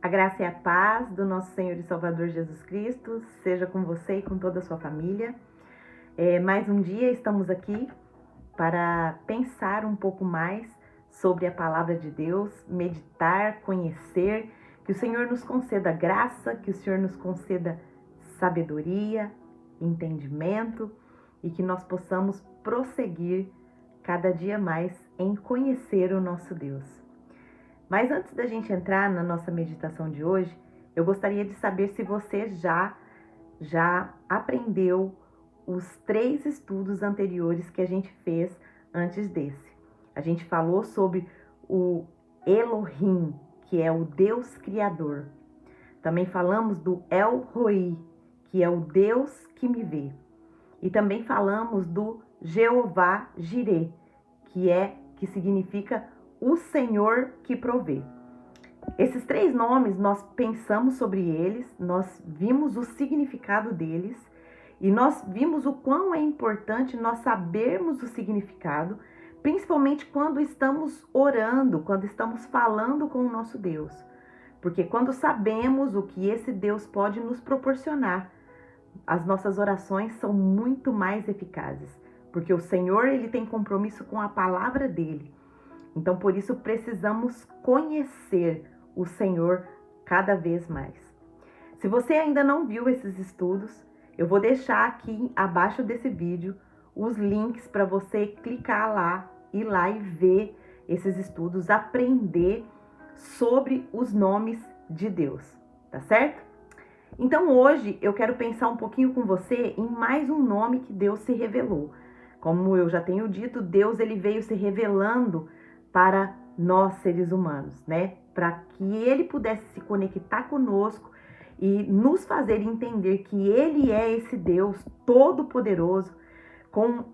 A graça e a paz do nosso Senhor e Salvador Jesus Cristo seja com você e com toda a sua família. Mais um dia estamos aqui para pensar um pouco mais sobre a palavra de Deus, meditar, conhecer, que o Senhor nos conceda graça, que o Senhor nos conceda sabedoria, entendimento e que nós possamos prosseguir cada dia mais em conhecer o nosso Deus. Mas antes da gente entrar na nossa meditação de hoje, eu gostaria de saber se você já aprendeu os 3 estudos anteriores que a gente fez antes desse. A gente falou sobre o Elohim, que é o Deus Criador. Também falamos do El Roi, que é o Deus que me vê. E também falamos do Jeová Jireh, que significa o Senhor que provê. Esses 3 nomes, nós pensamos sobre eles, nós vimos o significado deles e nós vimos o quão é importante nós sabermos o significado, principalmente quando estamos orando, quando estamos falando com o nosso Deus. Porque quando sabemos o que esse Deus pode nos proporcionar, as nossas orações são muito mais eficazes. Porque o Senhor, ele tem compromisso com a palavra dele. Então, por isso, precisamos conhecer o Senhor cada vez mais. Se você ainda não viu esses estudos, eu vou deixar aqui abaixo desse vídeo os links para você clicar lá, ir lá e ver esses estudos, aprender sobre os nomes de Deus, tá certo? Então, hoje eu quero pensar um pouquinho com você em mais um nome que Deus se revelou. Como eu já tenho dito, Deus ele veio se revelando para nós seres humanos, né? Para que ele pudesse se conectar conosco e nos fazer entender que ele é esse Deus todo-poderoso, com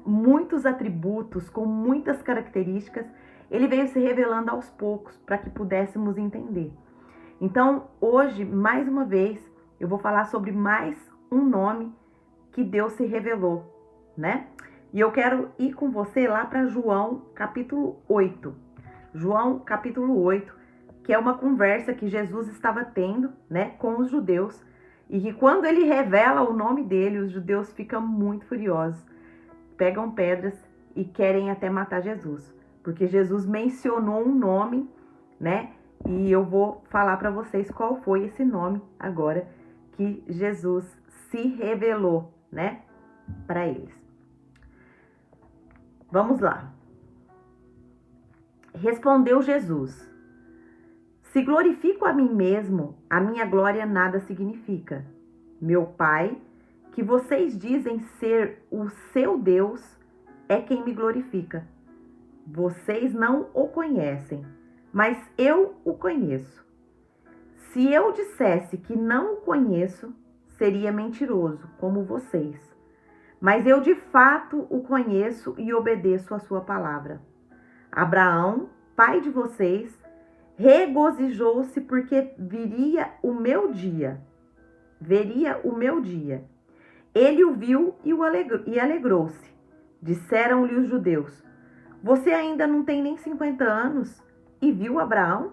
muitos atributos, com muitas características. Ele veio se revelando aos poucos para que pudéssemos entender. Então, hoje, mais uma vez, eu vou falar sobre mais um nome que Deus se revelou, né? E eu quero ir com você lá para João capítulo 8. João capítulo 8, que é uma conversa que Jesus estava tendo, né, com os judeus. E que quando ele revela o nome dele, os judeus ficam muito furiosos. Pegam pedras e querem até matar Jesus. Porque Jesus mencionou um nome, né? E eu vou falar para vocês qual foi esse nome agora que Jesus se revelou, né, para eles. Vamos lá. Respondeu Jesus: se glorifico a mim mesmo, a minha glória nada significa. Meu Pai, que vocês dizem ser o seu Deus, é quem me glorifica. Vocês não o conhecem, mas eu o conheço. Se eu dissesse que não o conheço, seria mentiroso, como vocês. Mas eu de fato o conheço e obedeço a sua palavra. Abraão, pai de vocês, regozijou-se porque veria o meu dia. Ele o viu e alegrou-se. Disseram-lhe os judeus: você ainda não tem nem 50 anos e viu Abraão?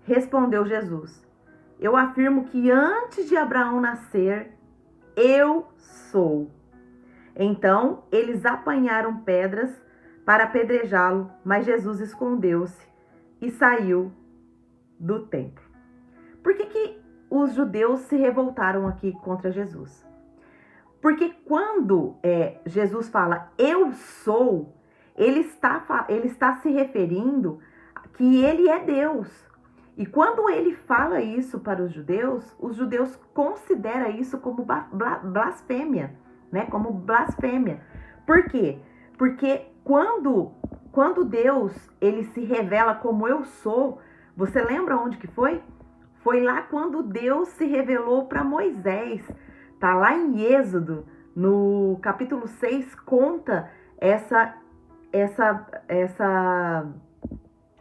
Respondeu Jesus: eu afirmo que antes de Abraão nascer, eu sou. Então, eles apanharam pedras para apedrejá-lo, mas Jesus escondeu-se e saiu do templo. Por que os judeus se revoltaram aqui contra Jesus? Porque quando Jesus fala eu sou, ele está se referindo que ele é Deus. E quando ele fala isso para os judeus consideram isso como blasfêmia, né? Como blasfêmia. Por quê? Porque quando Deus ele se revela como eu sou, você lembra onde que foi? Foi lá quando Deus se revelou para Moisés. Tá lá em Êxodo, no capítulo 6, conta essa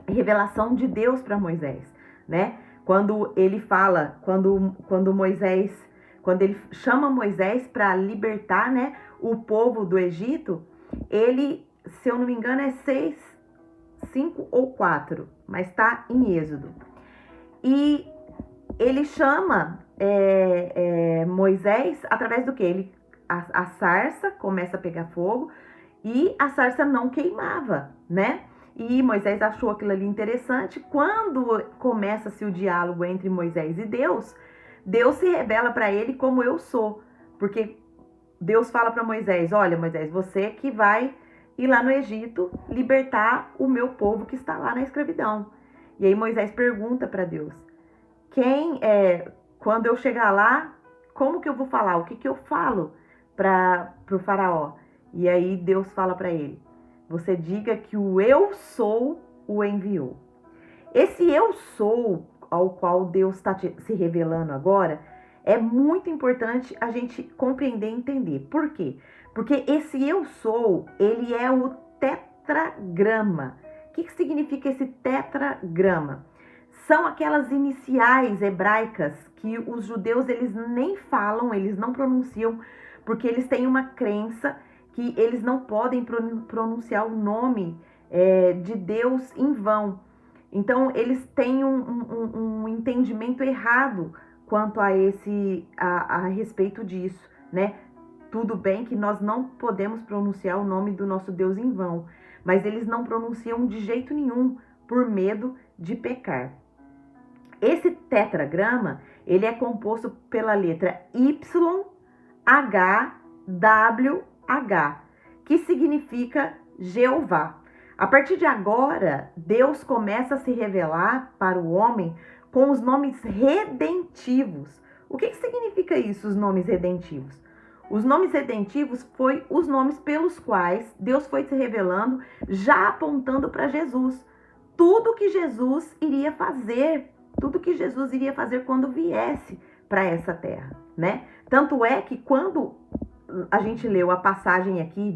revelação de Deus para Moisés, né? Quando ele fala, quando ele chama Moisés para libertar, né, o povo do Egito, ele, se eu não me engano, é 6, 5 ou 4, mas tá em Êxodo. E ele chama Moisés através do que? A sarça começa a pegar fogo e a sarça não queimava, né? E Moisés achou aquilo ali interessante. Quando começa-se o diálogo entre Moisés e Deus, Deus se revela para ele como eu sou. Porque Deus fala para Moisés, olha Moisés, você que vai ir lá no Egito libertar o meu povo que está lá na escravidão. E aí Moisés pergunta para Deus, quando eu chegar lá, como que eu vou falar? O que que eu falo para o faraó? E aí Deus fala para ele, você diga que o eu sou o enviou. Esse eu sou ao qual Deus está se revelando agora, é muito importante a gente compreender e entender. Por quê? Porque esse eu sou, ele é o tetragrama. O que significa esse tetragrama? São aquelas iniciais hebraicas que os judeus eles nem falam, eles não pronunciam, porque eles têm uma crença que eles não podem pronunciar o nome de Deus em vão. Então eles têm um entendimento errado quanto a respeito disso, né? Tudo bem que nós não podemos pronunciar o nome do nosso Deus em vão, mas eles não pronunciam de jeito nenhum por medo de pecar. Esse tetragrama, ele é composto pela letra YHWH, que significa Jeová. A partir de agora, Deus começa a se revelar para o homem com os nomes redentivos. O que significa isso, os nomes redentivos? Os nomes redentivos foi os nomes pelos quais Deus foi se revelando, já apontando para Jesus. Tudo que Jesus iria fazer, tudo que Jesus iria fazer quando viesse para essa terra, né? Tanto é que quando a gente leu a passagem aqui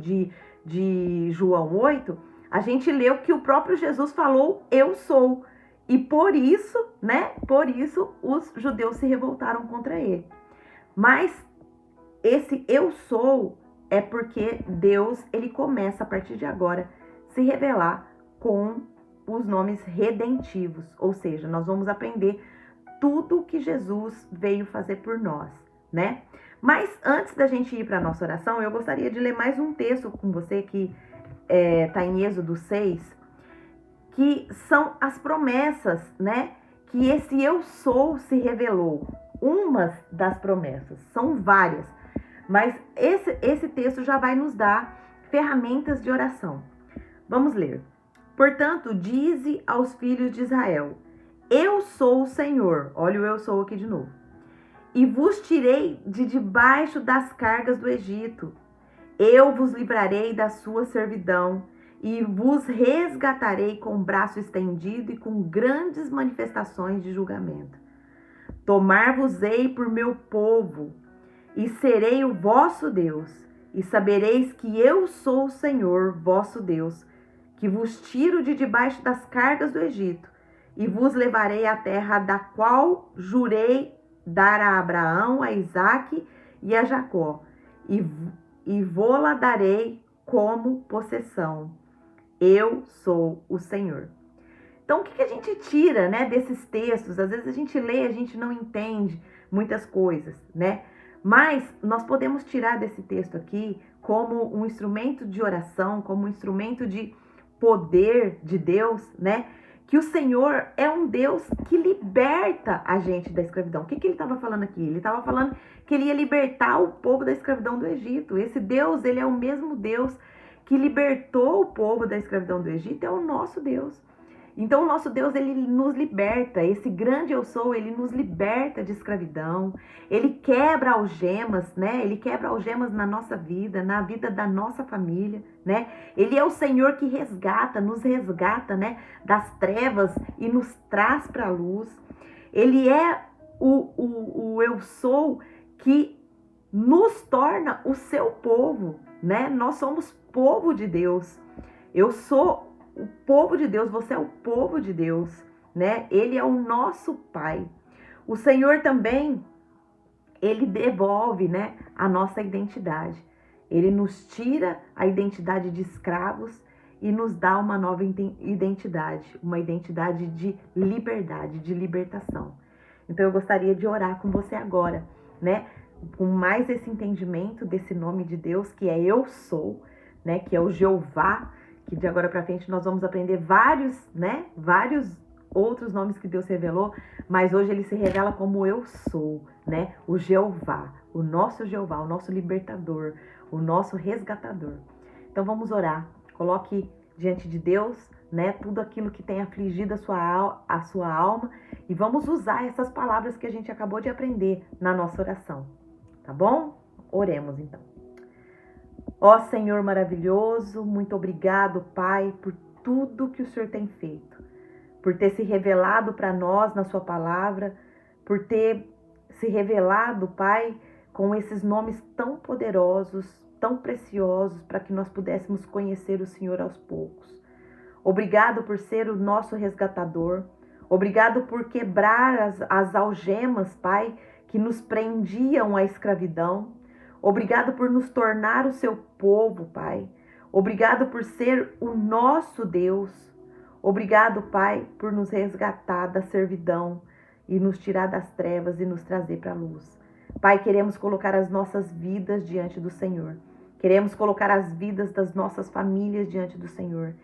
de João 8, a gente leu que o próprio Jesus falou, eu sou. E por isso, né? Por isso os judeus se revoltaram contra ele. Mas esse eu sou é porque Deus, ele começa a partir de agora se revelar com os nomes redentivos. Ou seja, nós vamos aprender tudo o que Jesus veio fazer por nós, né? Mas antes da gente ir para a nossa oração, eu gostaria de ler mais um texto com você que está em Êxodo 6, que são as promessas, né? Que esse eu sou se revelou. Umas das promessas, são várias, mas esse texto já vai nos dar ferramentas de oração. Vamos ler. Portanto, dize aos filhos de Israel, eu sou o Senhor, olha o eu sou aqui de novo, e vos tirei de debaixo das cargas do Egito. Eu vos livrarei da sua servidão e vos resgatarei com o braço estendido e com grandes manifestações de julgamento. Tomar-vos-ei por meu povo e serei o vosso Deus, e sabereis que eu sou o Senhor, vosso Deus, que vos tiro de debaixo das cargas do Egito e vos levarei à terra da qual jurei dar a Abraão, a Isaque e a Jacó, e vô-la darei como possessão. Eu sou o Senhor. Então, o que a gente tira, né, desses textos? Às vezes a gente lê, a gente não entende muitas coisas, né? Mas nós podemos tirar desse texto aqui como um instrumento de oração, como um instrumento de poder de Deus, né? Que o Senhor é um Deus que liberta a gente da escravidão. O que ele estava falando aqui? Ele estava falando que ele ia libertar o povo da escravidão do Egito. Esse Deus, ele é o mesmo Deus que libertou o povo da escravidão do Egito, é o nosso Deus. Então o nosso Deus, ele nos liberta, esse grande eu sou, ele nos liberta de escravidão, ele quebra algemas, né? Ele quebra algemas na nossa vida, na vida da nossa família, né? Ele é o Senhor que nos resgata, né? Das trevas e nos traz para a luz. Ele é o eu sou que nos torna o seu povo, né? Nós somos povo de Deus. Eu sou o povo de Deus, você é o povo de Deus, né? Ele é o nosso Pai. O Senhor também, ele devolve, né, a nossa identidade. Ele nos tira a identidade de escravos e nos dá uma nova identidade, uma identidade de liberdade, de libertação. Então eu gostaria de orar com você agora, né? Com mais esse entendimento desse nome de Deus, que é Eu Sou, né? Que é o Jeová, que de agora para frente nós vamos aprender vários, né? Vários outros nomes que Deus revelou, mas hoje ele se revela como Eu Sou, né? O Jeová, o nosso libertador, o nosso resgatador. Então vamos orar. Coloque diante de Deus, né, tudo aquilo que tem afligido a sua alma e vamos usar essas palavras que a gente acabou de aprender na nossa oração, tá bom? Oremos então. Ó Senhor maravilhoso, muito obrigado, Pai, por tudo que o Senhor tem feito, por ter se revelado para nós na sua palavra, por ter se revelado, Pai, com esses nomes tão poderosos, tão preciosos, para que nós pudéssemos conhecer o Senhor aos poucos. Obrigado por ser o nosso resgatador. Obrigado por quebrar as algemas, Pai, que nos prendiam à escravidão. Obrigado por nos tornar o seu povo, Pai. Obrigado por ser o nosso Deus. Obrigado, Pai, por nos resgatar da servidão e nos tirar das trevas e nos trazer para a luz. Pai, queremos colocar as nossas vidas diante do Senhor. Queremos colocar as vidas das nossas famílias diante do Senhor.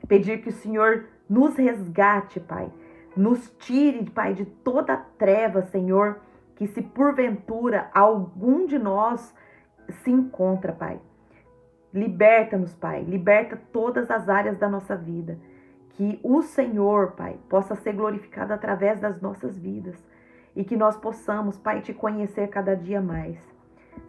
Pedir que o Senhor nos resgate, Pai. Nos tire, Pai, de toda treva, Senhor, que se porventura algum de nós se encontra, Pai. Liberta-nos, Pai. Liberta todas as áreas da nossa vida. Que o Senhor, Pai, possa ser glorificado através das nossas vidas. E que nós possamos, Pai, te conhecer cada dia mais.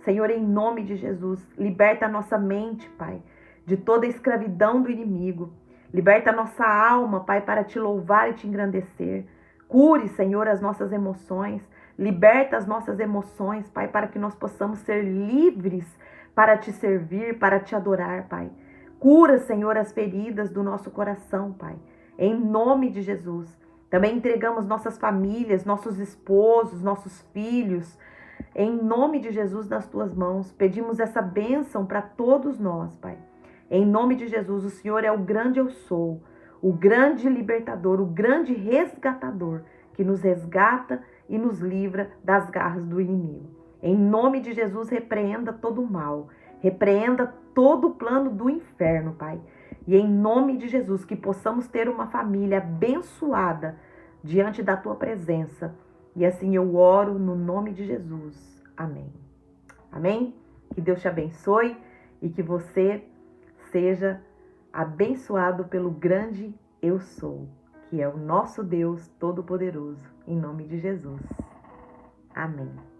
Senhor, em nome de Jesus, liberta a nossa mente, Pai, de toda a escravidão do inimigo. Liberta a nossa alma, Pai, para te louvar e te engrandecer. Cure, Senhor, as nossas emoções. Liberta as nossas emoções, Pai, para que nós possamos ser livres para te servir, para te adorar, Pai. Cura, Senhor, as feridas do nosso coração, Pai. Em nome de Jesus. Também entregamos nossas famílias, nossos esposos, nossos filhos, em nome de Jesus nas tuas mãos. Pedimos essa bênção para todos nós, Pai. Em nome de Jesus, o Senhor é o grande Eu Sou, o grande libertador, o grande resgatador, que nos resgata e nos livra das garras do inimigo. Em nome de Jesus, repreenda todo o mal, repreenda todo o plano do inferno, Pai. E em nome de Jesus, que possamos ter uma família abençoada diante da tua presença. E assim eu oro no nome de Jesus. Amém. Amém? Que Deus te abençoe e que você seja abençoado pelo grande Eu Sou, que é o nosso Deus Todo-Poderoso, em nome de Jesus. Amém.